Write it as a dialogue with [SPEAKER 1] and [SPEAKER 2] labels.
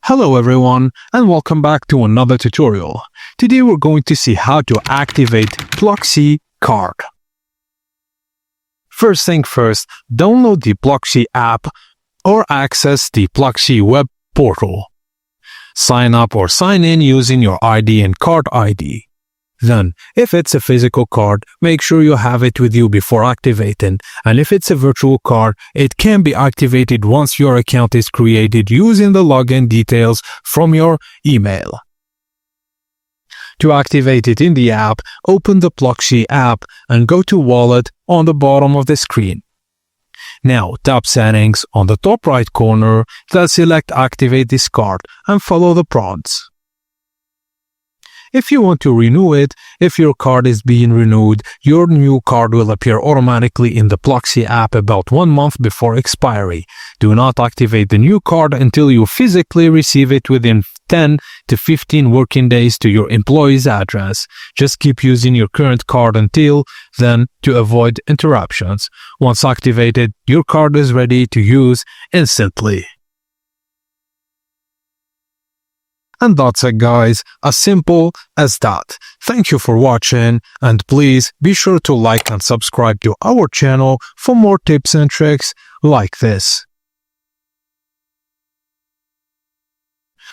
[SPEAKER 1] Hello everyone and welcome back to another tutorial. Today we're going to see how to activate Pluxee card. First thing first, download the Pluxee app or access the Pluxee web portal. Sign up or sign in using your ID and card ID. Then, if it's a physical card, make sure you have it with you before activating, and if it's a virtual card, it can be activated once your account is created using the login details from your email. To activate it in the app, open the Pluxee app and go to Wallet on the bottom of the screen. Now tap Settings on the top right corner, then select Activate this card and follow the prompts. If you want to renew it, if your card is being renewed, your new card will appear automatically in the Pluxee app about 1 month before expiry. Do not activate the new card until you physically receive it within 10 to 15 working days to your employee's address. Just keep using your current card until then to avoid interruptions. Once activated, your card is ready to use instantly. And that's it guys, as simple as that. Thank you for watching and please be sure to like and subscribe to our channel for more tips and tricks like this.